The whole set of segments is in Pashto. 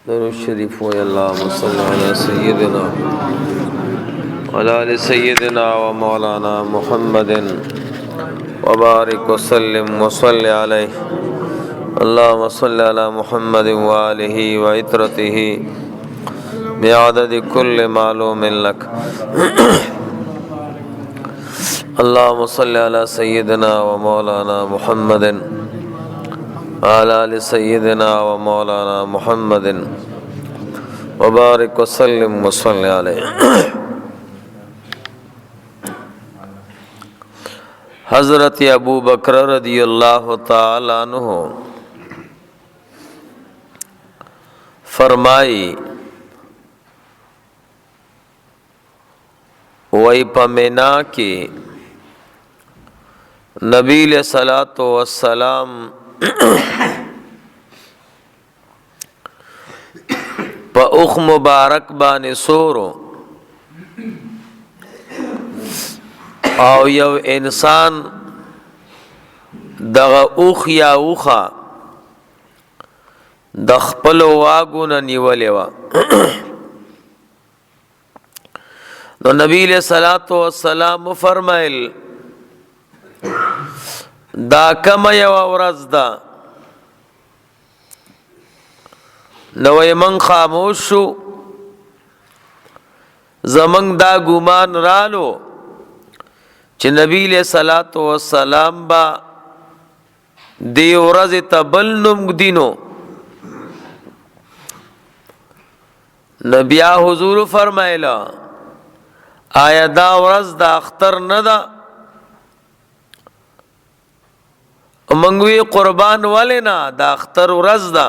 درود शरीफ हो अल्लाहुम्मा सल्लि अला सय्यिदिना व अला आलि सय्यिदिना व मौलाना मुहम्मदिन व बारिक व सल्लिम व सल्लि अलैहि अल्लाहुम्मा सल्लि अला मुहम्मदिन व आलिहि व इत्रतिहि बिअददि कुल्लि मालूमिन लक अल्लाहुम्मा सल्लि अला सय्यिदिना व मौलाना मुहम्मदिन अला आलि सय्यिदिना व मौलाना मुहम्मदिन व बारिक व सल्लिम व सल्लि अलैहि। हज़रत अबू बकर रदियल्लाहु ताला अन्हु फरमाई वही पमेना की नबी सलातो वस्सलाम प उख मुबारक बाने सोरो और यव इंसान दगा उख या उखा दखपल वागुन निवलेवा तो नबी सलातो वस्सलाम फरमाइल दा कम यवा वरज दा नवय मन खामोशु जमंग दा गुमान रालो च नबी सलातो वस्सलाम बा दे वरज तबलनुम दिनो नबिया हुजूर फरमाइला आया दा वरज दा अख्तर नदा मंगवी कुर्बान वाले ना दा अख्तर वरज दा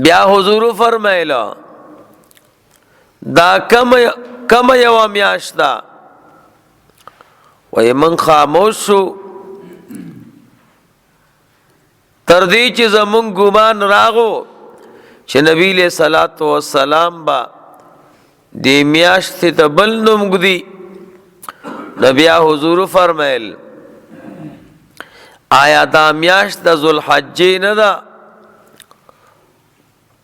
ब्या हुजूर फरमाइला दा कम यवा म्याश्ता वही मन खामोशु तरदी च जमुन गुमान रागो च नबी सलातो वस्सलाम बा दे म्याश्त तबल नुमगदी नबिया हुजूर फरमाइल आया दा म्याश्त दा ज़ुल्हज्जे न दा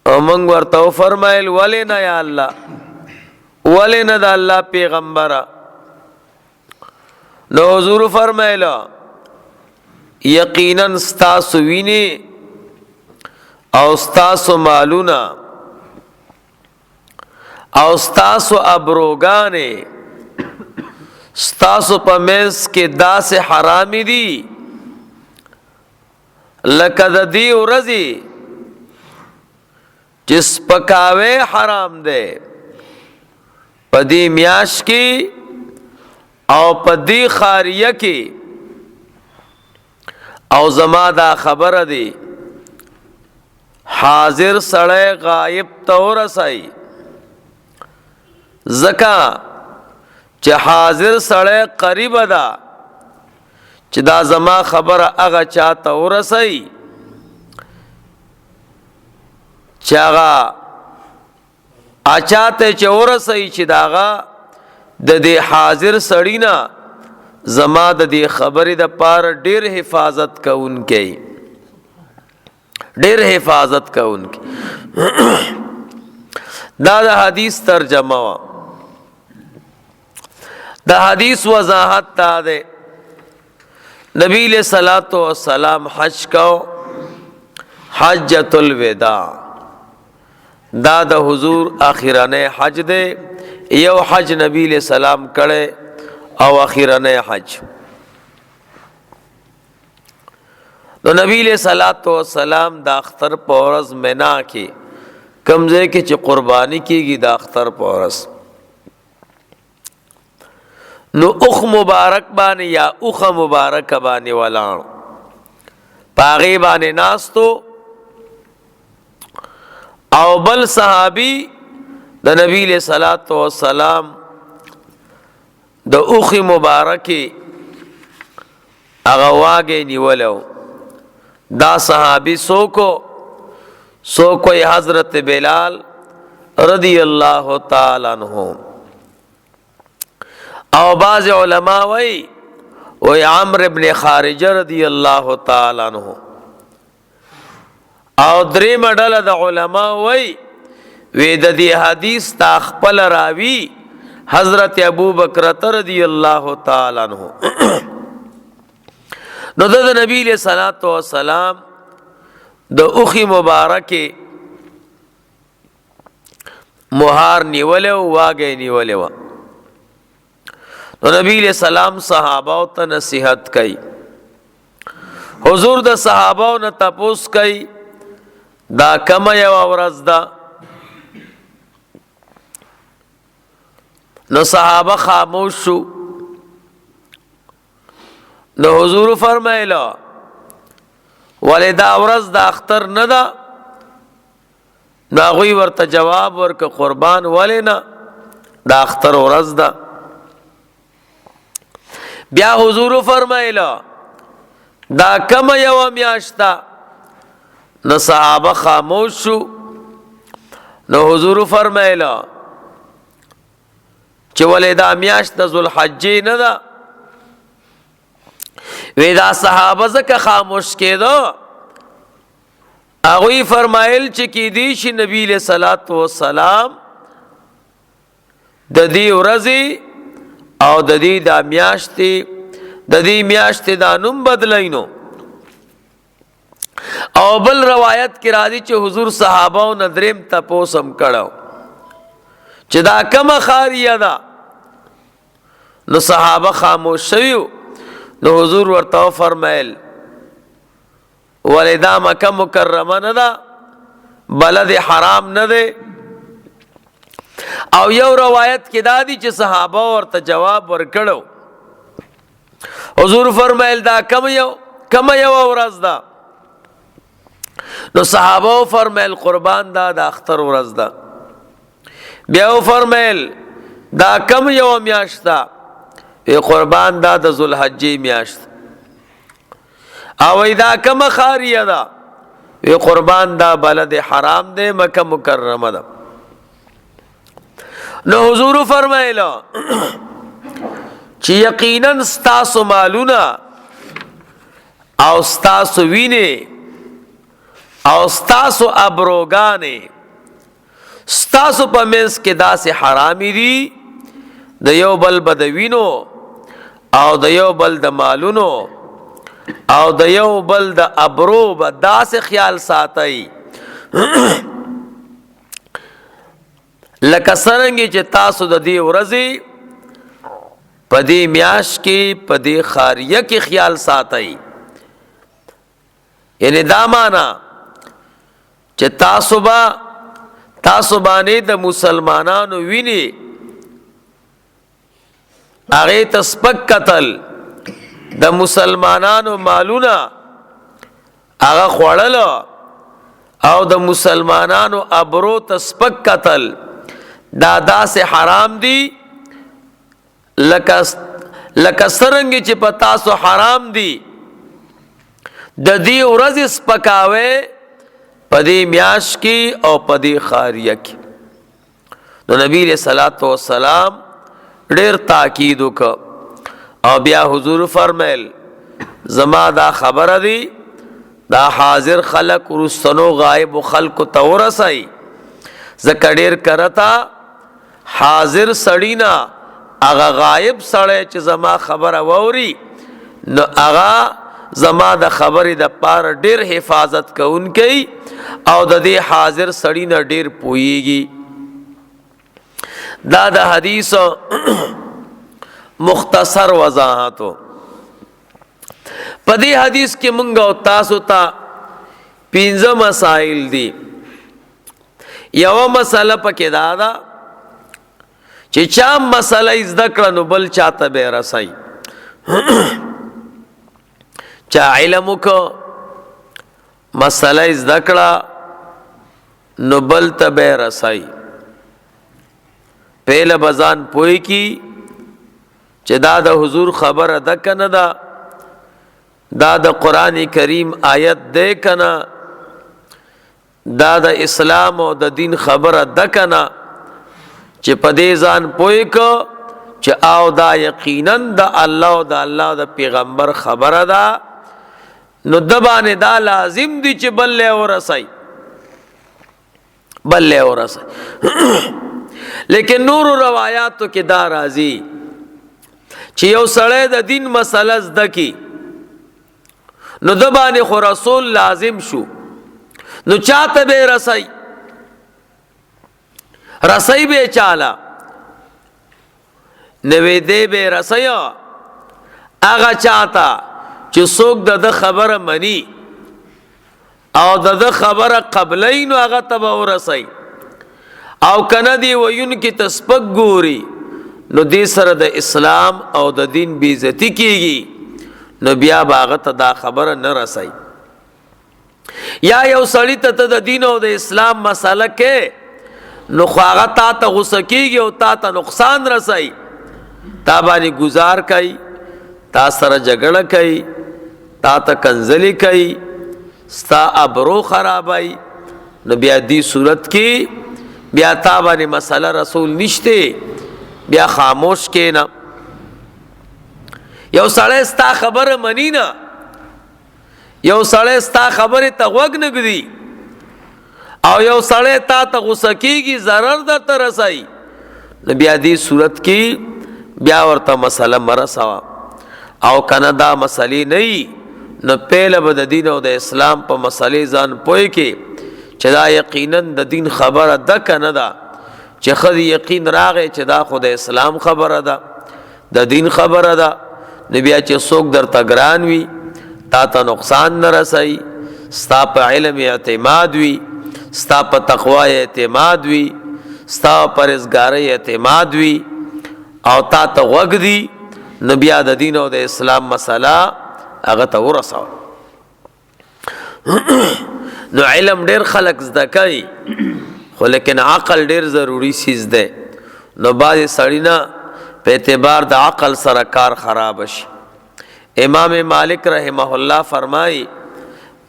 अमंग वर्तव फरमाइल वले न या अल्लाह वले न दा अल्लाह पैगंबरा न हुजूर फरमाइला यकीनन स्तासु वीने और स्तासु मालूना और स्तासु अब्रोगाने स्तासु पमेस के दा से हरामी दी लकदी उरजी जिस पकावे हराम दे पदी म्याश की और पदी खारिया की और जमादा खबर दी हाजिर सड़े गायब तौरसाई जका च हाजिर सड़े करीब दा चिदा जमा खबर अगा चाहता उरसाई चागा आचाते चौरसाई चिदागा दे हाजिर सड़ीना जमा दे खबरी द पार डेर हिफाजत का उनके डेर हिफाजत का उनके दादा हदीस तर्जमा दा हदीस वजाहत तादे नबी सलातो वस्सलाम हज को हज्जतुल विदा दादा हुजूर आखिराने हज दे यो हज नबी सलाम करे और आखिराने हज तो नबी सलातो वस्सलाम दाख्तर पौरस मेना की कमजे के च कुर्बानी की दाख्तर पौरस नो उख मुबारक बाने या उख मुबारक बाने वाला पागे बाने नास्तो अवबल सहाबी द नबी सलातो वस्सलाम द उख मुबारकी अगवागे निवलो दा सहाबी सोको हजरत बिलाल रदियल्लाहु ताला अन्हु और बाज़ उलमा वही आम्र इब्न खारिजा रदियल्लाहु ताला अन्हु او دریم ډله د علما وی د دې حدیث تا خپل راوی حضرت ابو بکر رضی الله تعالی عنہ نو د نبی له صلوات و سلام د اوخی مبارکه مہار نیولو واګې نیولو نو نبی علیہ السلام صحابہ ته نصیحت کړي حضور د صحابہ نه تپوس کړي دا کم یو ورځ دا نو صحابہ خاموش شو نو حضور فرمایلا ولدا ورځ د اختر نه دا ناغوی ورته جواب ورک قربان ولینا دا اختر ورځ دا بیا حضور فرمایلا دا کم یو میاشتا نو صحابه خاموش شو نو حضور فرمایلا چې ولې دا میاشت د ذوالحجې نه ده وی دا صحابه ځکه خاموش کېدو هغوی فرمایل چې کېدی شي نبی علیہ الصلوۃ والسلام د دې ورځې او د دې د میاشتې دا نوم بدلینو او بل روایت کې راځي چې حضور صحابه او ندریم تپوس هم کړو چې دا کومه خاریه ده نو صحابه خاموش شویو نو حضور ورته فرمایل ولدا مکه مکرمه نه ده بلد حرام نه ده او یو روایت کې دادی چې صحابه ورته جواب ورکړو حضور فرمایل دا کم یو ورځ ده نو صحابه فرمایل قربان دا د اختر ورځ ده بیا فرمایل دا کم یو میاشت ده قربان دا د ذوالحجې میاشت او دا کم خاریه ده قربان دا بلد حرام ده مکه مکرمه ده نو حضور فرمایلا چې یقینا ستاسو مالونه او ستاسو وینه او ستاسو ابروګانې ستاسو په منځ کې داسې حرامي دي د یو بل د وینو او د یو بل د مالونو او د یو بل د ابرو به داسې خیال ساتئ لکه څرنګه چې تاسو د دې ورځې په دې میاشت کې په دې خاریه کې خیال ساتئ یعنی دا معنا چې تاسو باندې د مسلمانانو ویني هغه تسبق قتل د مسلمانانو مالونه هغه خوړل او د مسلمانانو ابرو تسبق قتل دا داسې حرام دي لکه څرنګه چې په تاسو حرام دي د دې ورځې سپکاوی په دې میاشت کې او په دې خاریه کې نو نبی علیہ الصلوۃ والسلام ډېر تاکید وکړ او بیا حضور فرمایل زما دا خبره دی دا حاضر خلق ورستنو غائب خلق تورسای زکه ډېر کرتا حاضر سړینا هغه غائب سړی چې زما خبره ووري نو هغه زما د خبرې د پاره ډېر حفاظت کوونکی او د دې حاضر سړی نه ډېر پوهیږي دا د حدیث مختصر وضاحتو په دې حدیث کې مونږ او تاسو ته 15 مسائل دي یو مسله پکې دا ده چې چا مسله زده کړه نو بل چاته به رسای چا علم کو مسله زده کړه نو بل ته به رسای پهله بزان پوي کی چې دا د حضور خبره ده کنه دا د قران کریم آیت ده کنه دا د اسلام او د دین خبره ده کنه چې په دې ځان پوي کو چې او دا یقینا د الله او د پیغمبر خبره ده نو دبانه دا لازم دی چې بل له ورسای لیکن نور روایاتو کې دا راځي چې یو سړی د دین مسله زده کی نو دبانه خو رسول لازم شو نو چاته به رسای به چالا نوې دې به رسیا هغه چاته چې څوک د خبره مني او د خبره قبلین هغه ته ورسي او کنه دی وین کی تسبق ګوري نو دې سره د اسلام او د دین بی عزتی کیږي نو بیا باغه ته دا خبره نه رسي یا یو سړی ته د دین او د اسلام مسله کې نو خواغه تا غوسه کیږي او تا نقصان رسي تا باندې گزار کوي تا سره جګړه کوي تا کنزلی کوي ستا ابرو خرابای نو بیا دی صورت کې بیا تا باندې مسله رسول نشته بیا خاموش کینا یو سړی ستا خبره منی نه یو سړی ستا خبره ته غوږ نه ږدي او یو سړی تا غوسه کیږي ضرر درته رسای نو بیا دی صورت کې بیا ورته مسله مرسوا او کنه دا مسلې نه نو پهله به د دین او د اسلام په مسلې ځان پوي کې چې دا یقینا د دین خبره ده کنه ده چې خو یقین راغی چې دا خو د اسلام خبره ده د دین خبره ده نو بیا چې څوک درته ګران وي تا ته نقصان نه رسي ستا په علم اعتماد وي ستا په تقوا اعتماد وي ستا په پرهیزګارۍ اعتماد وي او تا ته غوږ دي نو بیا د دین او د اسلام مسله هغه ته ورساو نو علم ډیر خلق زده کوي خو لیکن عقل ډیر ضروری چیز ده نو باز سړی نه په اعتبار د عقل سره کار خراب شي امام مالک رحمه الله فرمای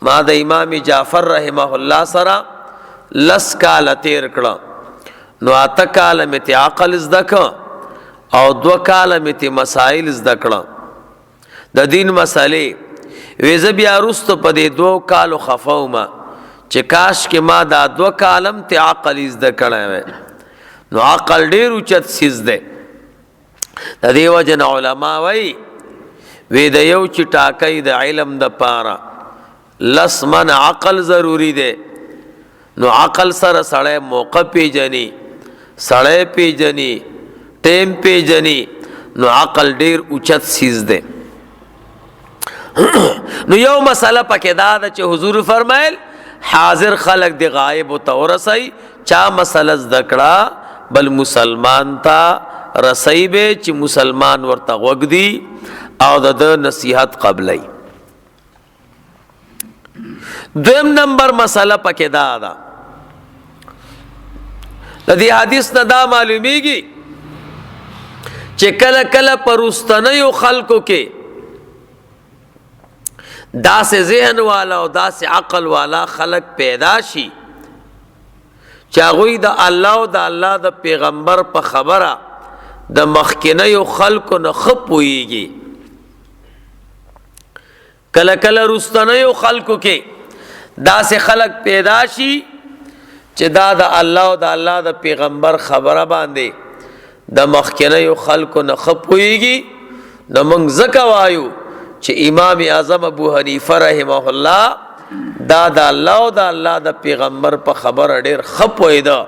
ما د امام جعفر رحمه الله سره لس کال تیر کړه نو اته کال مې ته عقل زده کړه او 2 کال مې ته مسائل زده کړه د دین مسالې ویزه بیا رستو په دې 2 کالو خفاومه چې کاش کې ما دا 2 کالم ته عقل زده کړه نو عقل ډیر اوچت سیز ده د دې وجه علماء وایي وی د یو چې ټاکې د علم د پاره لس من عقل ضروری ده نو عقل سره سړی موقع پیجنی سړی پیجنی ټیم پیجنی نو عقل ډیر اوچت سیز ده نو یو مسله پکې دا ده چې حضور فرمایل حاضر خلق دی غائب او تورسای چا مسله ذکړه بل مسلمان تا رسای به چې مسلمان ورته وګ دی او د نصیحت قبلای دویم نمبر مسله پکې دا ده د دې حدیث نه دا معلومیږي چې کله کله پرستنیو خلقو کې دا سے ذہن والا او دا سے عقل والا خلق پیدا شي چاغوی د الله او د الله د پیغمبر په خبره د مخکینیو خلقو نه خپويږي کله کله رستنیو خلقو کې دا سے خلق پیدا شي چې دا د الله او د الله د پیغمبر خبره باندې د مخکینیو خلقو نه خپويږي نو موږ زکه وایو چې امام اعظم ابو حنیفه رحمه الله دا د الله او د الله د پیغمبر په خبر ډیر خپوي دا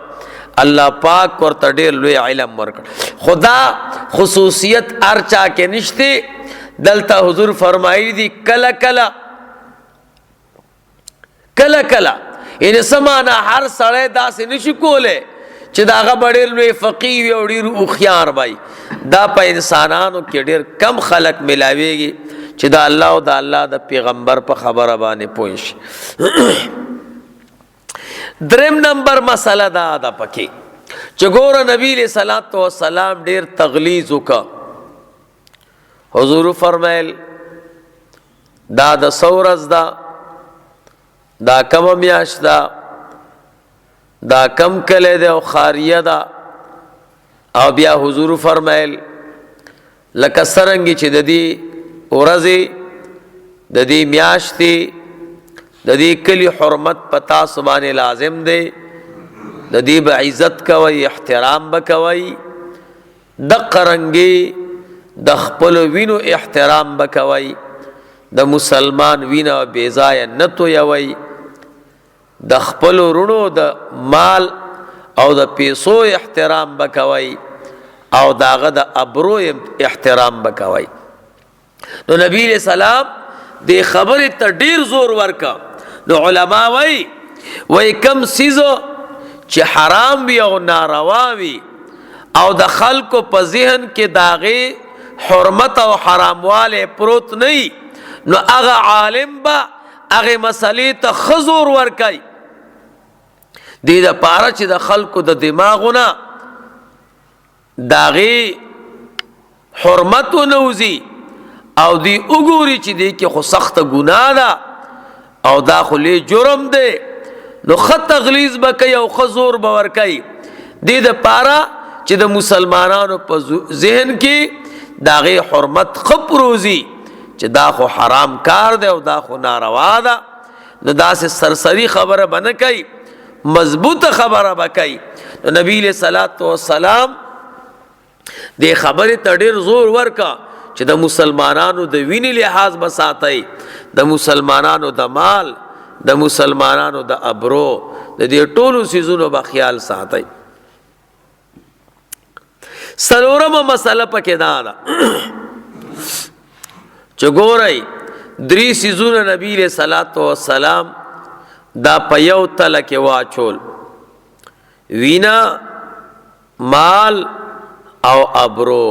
الله پاک ورته ډیر لوی علم ورکړ خدا خصوصیت ارچا کې نشته دلته حضور فرمایي دي کلا کلا کلا کلا ان سمانا هر سړی داسې نشي کوله چې داغه ډیر لوی فقيه او ډیر خوخيار وای دا په انسانانو کې ډیر کم خلق ملاويږي چې دا الله او دا الله د پیغمبر په خبره باندې پوه شي دریم نمبر مسله دا ده پکې چې ګوره نبی له صلوات و سلام ډیر تغلیظ وکړه حضور فرمایل دا د سورز دا کم میاش دا کم کله ده او خاریه ده او بیا حضور فرمایل لکه سرنګي چې د دې ورځي د دې میاشتې د دې کلی حرمت پتا سبحانه لازم دی د دې به عزت کوي احترام به کوي د قرنګي د خپل وینو احترام به کوي د مسلمان وینه بې ځایه نه تویوي د خپل ورونو د مال او د پیسو احترام به کوي او داغه د ابرو احترام به کوي نو نبی علیہ السلام دې خبره ته ډیر زور ورکا نو علما وای کم سیزو چې حرام وي او ناروا وي او د خلکو په ذهن کې داغه حرمت او حرامواله پروت نه نو هغه عالم با هغه مسلې ته خزور ورکای دې د پاره چې د خلکو د دماغونه داغه حرمت نوزي او دی وګوري چې دی کې خو سخت ګناه ده او دا خو له جرم دی نو خط تغلیظ بکي او خزور باور کوي دې د پاره چې د مسلمانانو په ذهن کې داغه حرمت خپروزي چې دا خو حرام کار دی او دا خو ناروا ده نو دا سه سرسری خبره بنه کوي مضبوطه خبره بکي نبی له صلوات و سلام دې خبره ته ډیر زور ورکا چې د مسلمانانو د وینې لحاظ بساتای د مسلمانانو د مال د مسلمانانو د ابرو د دې ټولو سيزونو په خیال ساتای سلورمه مسله پکې دا ده چې ګورئ درې سيزونه نبی له صلوات و سلام دا په یو تل کې واچول وینا مال او ابرو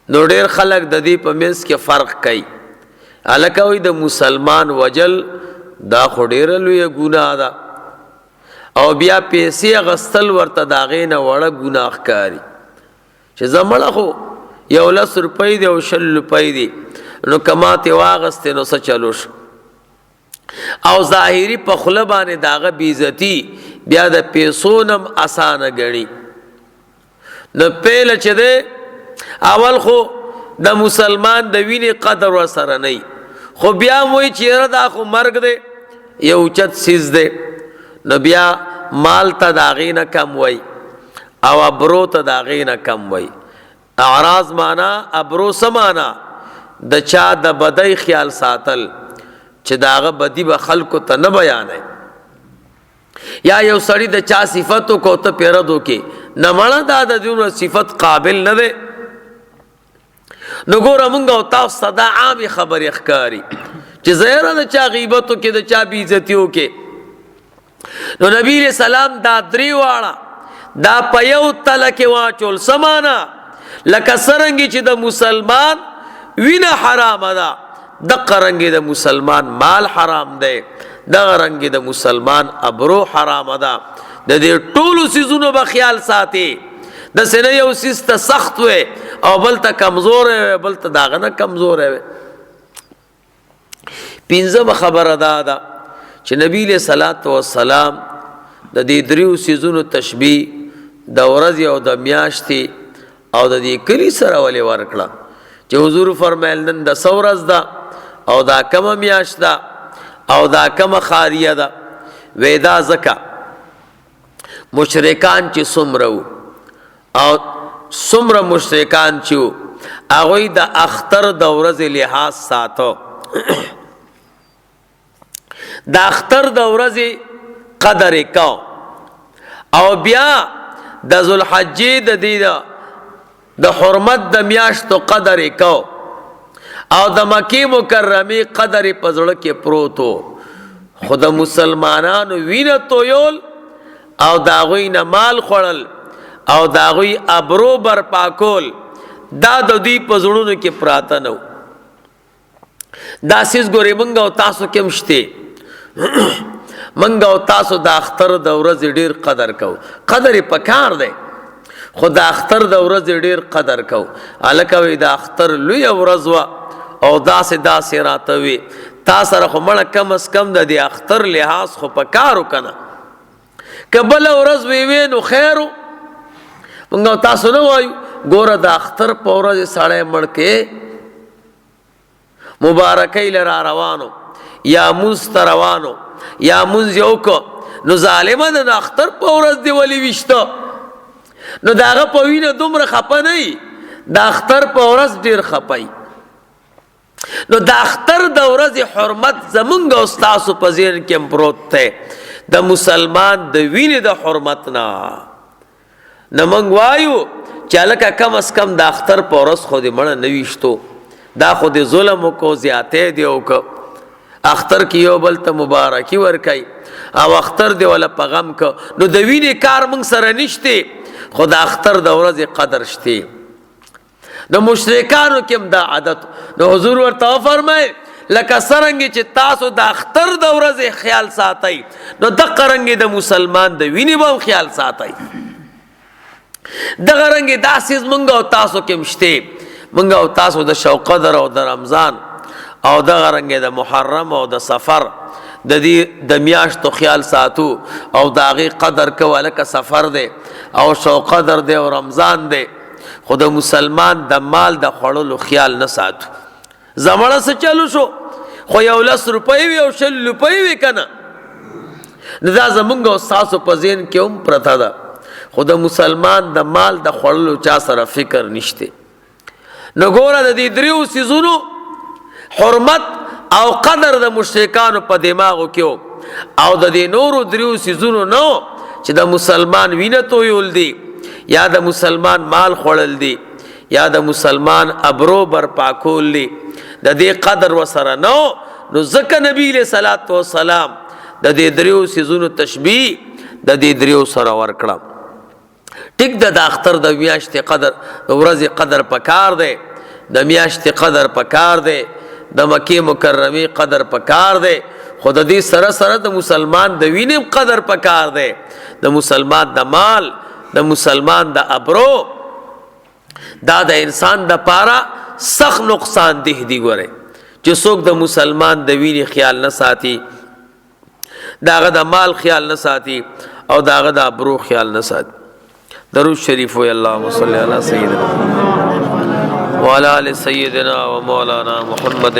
نو ډېر خلک د دې په منځ کې فرق کوي الکه وي د مسلمان وجل دا خو ډېر لوی ګناه ده او بیا پیسې غستل ورته داغې نه وړه ګناه ښکاري چې زمړه خو یو 10 روپۍ دی او 20 روپۍ دی نو کماته واغستې نو څه چلو شو او ظاهری په خوله باندې داغه بیزتی بیا د پیسو نم اسانه غړي نو پیل چې ده اول خو د مسلمان د وینې قدر ورسره نه خو بیا موي چیرې دا خو مرګ دی یو چت سیز دی نو بیا مال ته داغې نه کم وای او ابرو ته داغې نه کم وای اعراض معنا ابرو سمانا د چا د بدای خیال ساتل چې داغه بدی به خلکو ته نه بیانای یا یو سړی د چا صفاتو کو ته پیردو کې نه مړه دا د دې صفت قابل نه ده نو ګوره مونږ او تاسو صدا عام خبرې ښکاری چې زهره د چا غیبتو کې د چا بی عزتیو کې نو نبی رسول سلام دا درې واړه دا په یو تل کې واچول سمانا لکه سرنګي چې د مسلمان وینه حرام ده د قرنګي د مسلمان مال حرام ده د رنګي د مسلمان ابرو حرام ده د دې ټولو سيزونو به خیال ساتي د سینې یو سیست سخت وي او بل ته کمزور وي بل ته داغه نه کمزور وي پنځمه خبره ده چې نبی له صلوات و سلام د دې دریو سيزونو تشبيه د ورځ او د میاشتې او د دې کلی سره ولې ورکړه چې حضور فرمایل نن د سورز ده او دا کم میاشت ده او دا کم خاریه ده وېدا زکا مشرکان چې سمرو او سمره مشرکان چې هغه د اختر د ورځې لحاظ ساتو د اختر د ورځې قدر کو او بیا د ذوالحجې د دې د حرمت د میاشتو قدر کو او د مکی مکرمه قدر پزړه کې پروتو خود مسلمانانو وینه تویول او داغوی نه مال خړل او داغوی ابرو بر پاکول دا د دې پزړونو کې پراته نو دا سیس ګورې مونږ او تاسو کې مشته منګه او تاسو د اختر د ورځې ډیر قدر کو قدر پکار دی خدا اختر د ورځې ډیر قدر کو الکه وی د اختر لوی ورځ وا او داسې راته وی تاسو سره خو مړه کم اس کم د اختر لحاظ خو پکارو کنه کبل ورځ وی نو خیرو منګه تاسو نو وایو ګوره د اختر په ورځ ساړې مړ کې مبارکی لرا روانو یا مونځ ته روانو یا مونځ یې وکړه نو ظالمه د اختر په ورځ دې ولې ویشته نو د هغه په وینه دومره خفه نه وي د اختر په ورځ ډېر خفه وي نو د اختر د ورځې حرمت زمونږ او ستاسو په ذهن کې هم پروت دی د مسلمان د وینې د حرمت نه نه موږ وایو چې هلکه کم از کم د اختر په ورځ خو دې مړه نه ویشتو دا خو دې ظلم وکړو زیاتی دې وکړه اختر کې یو بل ته مبارکي ورکوي او اختر دې ولا په غم که نو د وینې کار موږ سره نشته خو د اختر د ورځې قدر شته د مشرکانو کې هم دا عادت نو حضور ورته وفرمایل لکه څرنګه چې تاسو د اختر د ورځې خیال ساتئ نو دغه رنګې د مسلمان د وینې به هم خیال ساتئ دغه رنګې دا څیز موږ او تاسو کې هم شته موږ او تاسو د شو قدر او د رمضان او دغه رنګې د محرم او د سفر د دې د میاشتو خیال ساتو او د هغې قدر کوو لکه سفر دی او شو قدر دی او رمضان دی خو د مسلمان د مال د خوړلو خیال نه ساتو زمړه څه چلو شو خو یو 10 روپۍ وي او 20 روپۍ وي که نه نو دا زمونږ او ستاسو په ذهن کې هم پرته ده خو د مسلمان د مال د خوړلو چا سره فکر نشته نو ګوره د دې دریو څیزونو حرمت او قدر د مشرکانو په دماغو کې او د دې نورو دریو څیزونو نو چې د مسلمان وینه تویول دي یا د مسلمان مال خوړل دي یا د مسلمان ابرو برپا کول دي د دې قدر وسره نو ځکه نبی علیہ الصلوۃ والسلام د دې دریو څیزونو تشبیه د دې دریو سره ورکړه ټیک د اختر د میاشتې قدر د ورځې قدر پکار دی د میاشتې قدر پکار دی د مکې مکرمې قدر پکار دی خو د دې سره سره د مسلمان د وینې قدر پکار دی د مسلمان د مال د مسلمان د ابرو دا د انسان د پاره سخت نقصان ده دی ګوره چې څوک د مسلمان د وینې خیال نه ساتي داغه د مال خیال نه ساتي او داغه د ابرو خیال نه ساتي درود شریف وی اللهم صل علی سیدنا وعلى ال سیدنا و مولانا محمد